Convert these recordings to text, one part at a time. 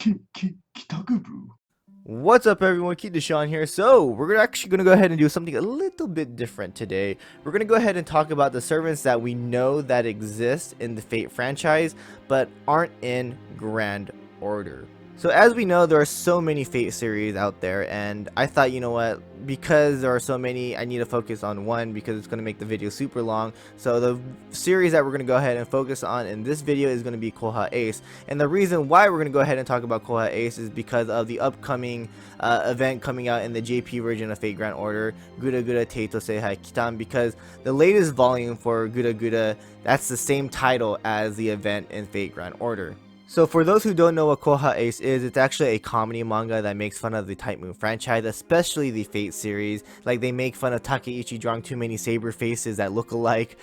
Kitakubu. What's up everyone, KitaSean here. So we're actually going to go ahead and do something a little bit different today. We're going to go ahead and talk about the servants that we know that exist in the Fate franchise but aren't in Grand Order. So as we know, there are so many Fate series out there, and I thought, you know what, because there are so many, I need to focus on one because it's going to make the video super long. So the series that we're going to go ahead and focus on in this video is going to be Koha Ace. And the reason why we're going to go ahead and talk about Koha Ace is because of the upcoming event coming out in the JP version of Fate Grand Order, Gura Gura Teito Seihai Kitan, because the latest volume for Gura Gura, that's the same title as the event in Fate Grand Order. So for those who don't know what Koha Ace is, it's actually a comedy manga that makes fun of the Type Moon franchise, especially the Fate series. Like, they make fun of Takeichi drawing too many saber faces that look alike.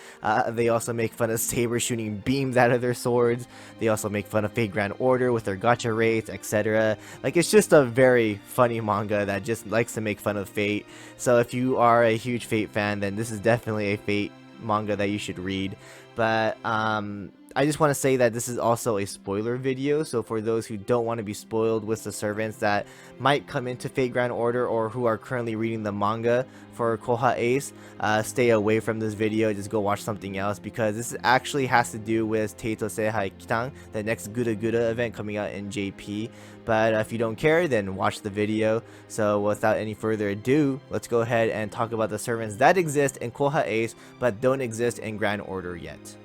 They also make fun of Saber shooting beams out of their swords. They also make fun of Fate Grand Order with their gacha rates, etc. Like, it's just a very funny manga that just likes to make fun of Fate. So if you are a huge Fate fan, then this is definitely a Fate manga that you should read. But I just want to say that this is also a spoiler video, so for those who don't want to be spoiled with the servants that might come into Fate Grand Order or who are currently reading the manga for Koha Ace, stay away from this video. Just go watch something else, because this actually has to do with Teito Seihai Kitan, the next Gura Gura event coming out in JP. But if you don't care, then watch the video. So without any further ado, let's go ahead and talk about the servants that exist in Koha Ace but don't exist in Grand Order yet.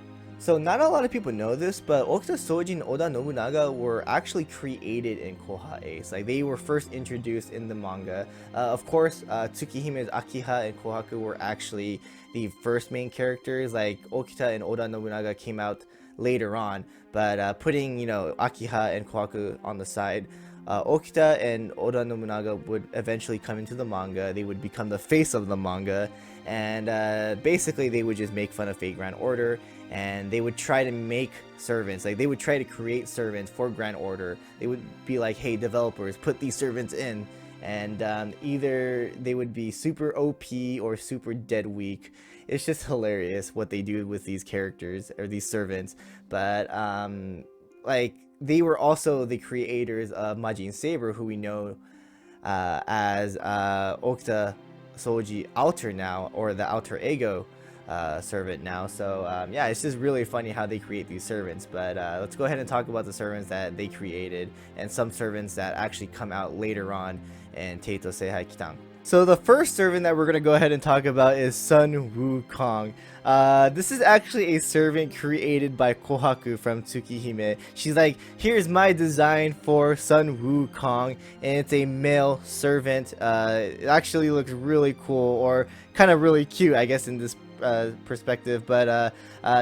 So not a lot of people know this, but Okuta Soji and Oda Nobunaga were actually created in Koha Ace. Like, they were first introduced in the manga. Of course, Tsukihime's Akiha and Kohaku were actually the first main characters. Like, Okita and Oda Nobunaga came out later on, but putting, you know, Akiha and Kohaku on the side, Okita and Oda Nobunaga would eventually come into the manga. They would become the face of the manga, and basically they would just make fun of Fate Grand Order, and they would try to make servants. Like, they would try to create servants for Grand Order. They would be like, hey, developers, put these servants in, and either they would be super OP or super dead weak. It's just hilarious what they do with these characters or these servants. But like, they were also the creators of Majin Saber, who we know as Okuta Soji Alter now, or the Alter Ego servant now. So yeah, it's just really funny how they create these servants. But let's go ahead and talk about the servants that they created, and some servants that actually come out later on in Teito Seihai Kitan. So the first servant that we're going to go ahead and talk about is Sun Wukong. This is actually a servant created by Kohaku from Tsukihime. She's like, here's my design for Sun Wukong, and it's a male servant. It actually looks really cool, or kind of really cute, I guess, in this perspective, but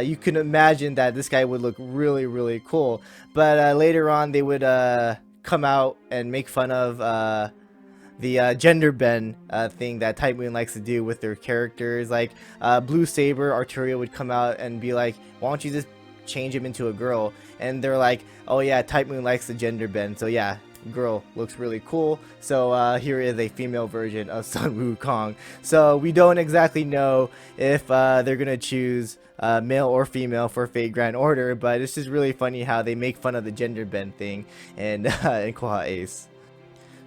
you can imagine that this guy would look really, really cool. But later on, they would come out and make fun of the gender bend thing that Type Moon likes to do with their characters. Like, Blue Saber, Arturia would come out and be like, why don't you just change him into a girl? And they're like, oh yeah, Type Moon likes the gender bend, so yeah, girl looks really cool. So here is a female version of Sun Wukong. So we don't exactly know if they're gonna choose male or female for Fate Grand Order, but it's just really funny how they make fun of the gender bend thing in Koha Ace.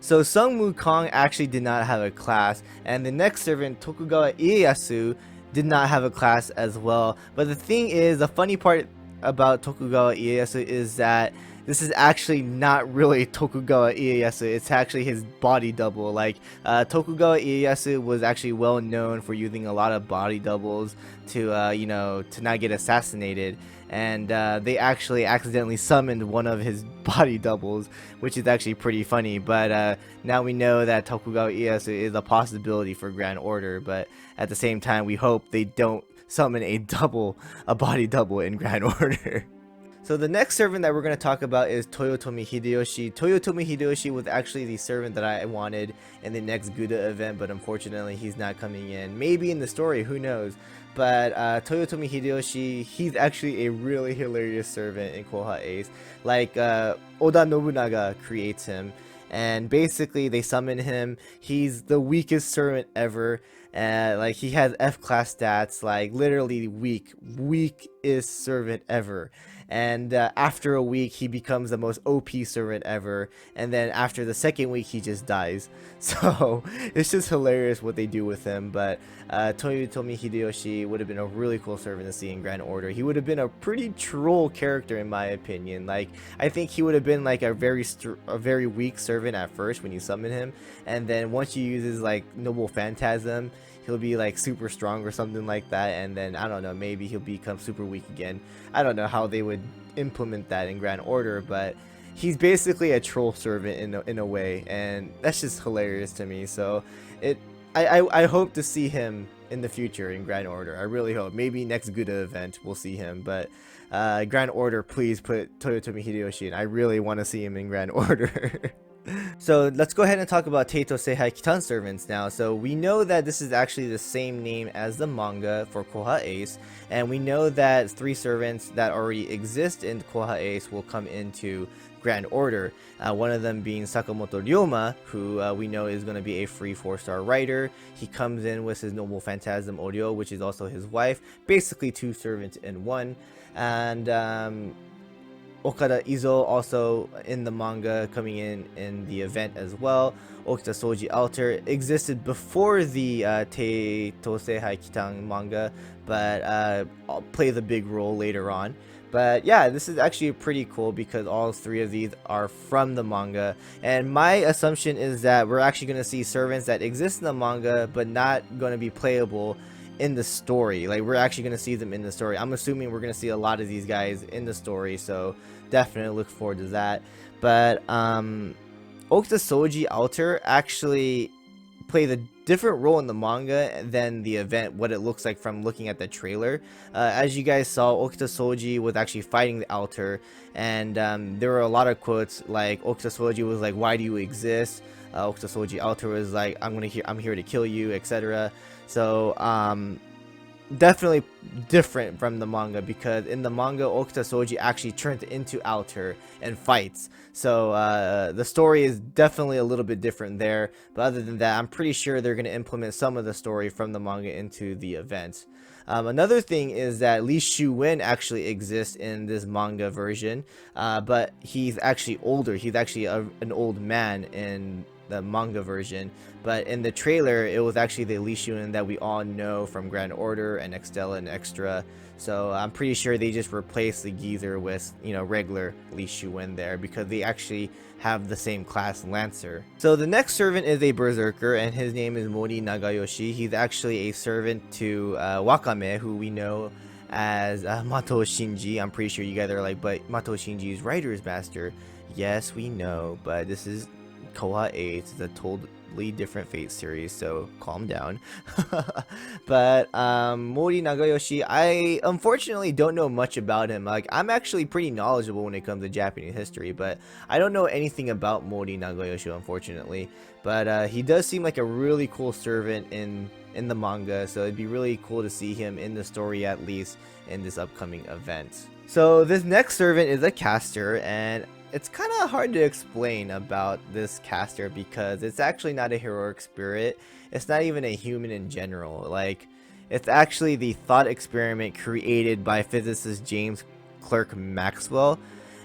So Sun Wukong actually did not have a class, and the next servant, Tokugawa Ieyasu, did not have a class as well. But the thing is, the funny part about Tokugawa Ieyasu is that this is actually not really Tokugawa Ieyasu. It's actually his body double. Like, Tokugawa Ieyasu was actually well known for using a lot of body doubles to, you know, to not get assassinated. And they actually accidentally summoned one of his body doubles, which is actually pretty funny. But now we know that Tokugawa Ieyasu is a possibility for Grand Order. But at the same time, we hope they don't summon a body double in Grand Order. So the next servant that we're going to talk about is Toyotomi Hideyoshi. Toyotomi Hideyoshi was actually the servant that I wanted in the next Gouda event, but unfortunately he's not coming in. Maybe in the story, who knows. But Toyotomi Hideyoshi, he's actually a really hilarious servant in Koha Ace. Like, Oda Nobunaga creates him, and basically they summon him. He's the weakest servant ever. Like, he has F class stats, like literally weakest servant ever. and after a week he becomes the most OP servant ever, and then after the second week he just dies. So it's just hilarious what they do with him. But Toyotomi Hideyoshi would have been a really cool servant to see in Grand Order. He would have been a pretty troll character in my opinion. Like, I think he would have been like a very weak servant at first when you summon him, and then once you use his like noble phantasm, he'll be like super strong or something like that, and then I don't know, maybe he'll become super weak again. I don't know how they would implement that in Grand Order, but he's basically a troll servant in a way, and that's just hilarious to me. So I hope to see him in the future in Grand Order. I really hope. Maybe next Gouda event we'll see him, but Grand Order, please put Toyotomi Hideyoshi in. I really want to see him in Grand Order. So let's go ahead and talk about Teito Seihai Kitan Servants now. So we know that this is actually the same name as the manga for Koha Ace, and we know that 3 servants that already exist in Koha Ace will come into Grand Order. One of them being Sakamoto Ryoma, who we know is going to be a free 4-star rider. He comes in with his noble phantasm Oryo, which is also his wife. Basically 2 servants in 1. And Okada Izo also in the manga, coming in the event as well. Okita Soji Alter existed before the Teito Seihai Kitan manga, but plays a big role later on. But yeah, this is actually pretty cool because all 3 of these are from the manga, and my assumption is that we're actually going to see servants that exist in the manga but not going to be playable in the story. Like, we're actually going to see them in the story. I'm assuming we're going to see a lot of these guys in the story, so definitely look forward to that. But Okita Soji Alter actually plays a different role in the manga than the event, what it looks like from looking at the trailer. As you guys saw, Okita Soji was actually fighting the Alter, and there were a lot of quotes like Okita Soji was like, "Why do you exist?" Okita Soji Alter was like, I'm here to kill you," etc. So definitely different from the manga, because in the manga Okita Soji actually turns into Alter and fights. So the story is definitely a little bit different there, but other than that, I'm pretty sure they're going to implement some of the story from the manga into the event. Another thing is that Li Shu-wen actually exists in this manga version, but he's actually older. He's actually an old man in the manga version, but in the trailer it was actually the Li Shu-wen that we all know from Grand Order and Extella and Extra. So I'm pretty sure they just replaced the geezer with, you know, regular Li Shu-wen there, because they actually have the same class Lancer. So the next servant is a berserker, and his name is Mori Nagayoshi. He's actually a servant to Wakame, who we know as Mato Shinji. I'm pretty sure you guys are like, but Mato Shinji is Writer's Master. Yes, we know, but this is Koha Ace. It's a totally different Fate series, so calm down. But Mori Nagayoshi, I unfortunately don't know much about him. Like, I'm actually pretty knowledgeable when it comes to Japanese history, but I don't know anything about Mori Nagayoshi, unfortunately. But he does seem like a really cool servant in the manga, so it'd be really cool to see him in the story, at least in this upcoming event. So this next servant is a caster, and it's kind of hard to explain about this caster because it's actually not a heroic spirit. It's not even a human in general. Like, it's actually the thought experiment created by physicist James Clerk Maxwell,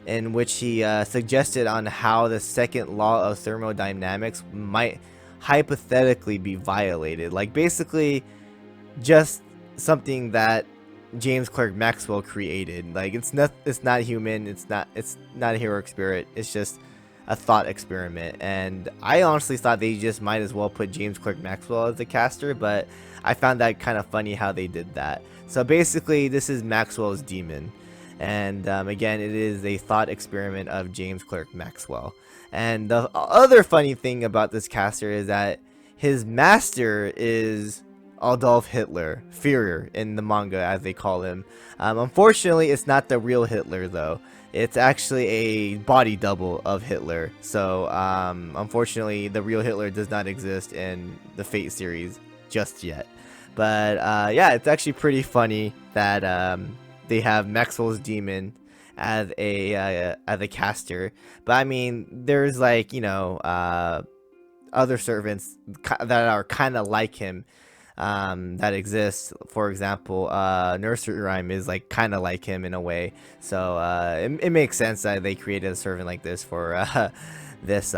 in which he suggested on how the second law of thermodynamics might hypothetically be violated. Like, basically just something that James Clerk Maxwell created. Like, it's not human, it's not a heroic spirit, it's just a thought experiment. And I honestly thought they just might as well put James Clerk Maxwell as the caster, but I found that kind of funny how they did that. So basically this is Maxwell's Demon, and again, it is a thought experiment of James Clerk Maxwell. And the other funny thing about this caster is that his master is Adolf Hitler, Führer in the manga, as they call him. Unfortunately, it's not the real Hitler though. It's actually a body double of Hitler. So unfortunately, the real Hitler does not exist in the Fate series just yet. But yeah, it's actually pretty funny that they have Maxwell's Demon as a caster. But I mean, there's like, you know, other servants that are kind of like him. that exists. For example, Nursery Rhyme is like kind of like him in a way, so it makes sense that they created a servant like this for this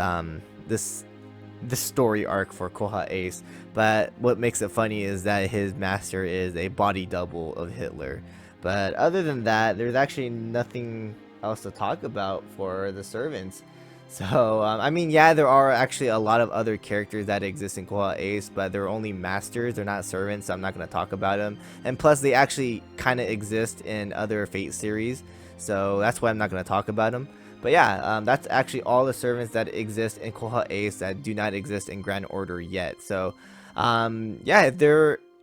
this story arc for Koha Ace. But what makes it funny is that his master is a body double of Hitler. But other than that, there's actually nothing else to talk about for the servants. So, I mean, yeah, there are actually a lot of other characters that exist in Koha Ace, but they're only masters, they're not servants, so I'm not going to talk about them. And plus, they actually kind of exist in other Fate series, so that's why I'm not going to talk about them. But yeah, that's actually all the servants that exist in Koha Ace that do not exist in Grand Order yet. So, yeah,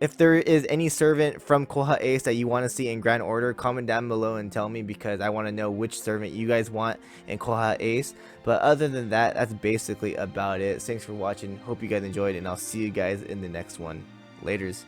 if there is any servant from Koha Ace that you want to see in Grand Order, comment down below and tell me, because I want to know which servant you guys want in Koha Ace. But other than that, that's basically about it. Thanks for watching. Hope you guys enjoyed, and I'll see you guys in the next one. Laters.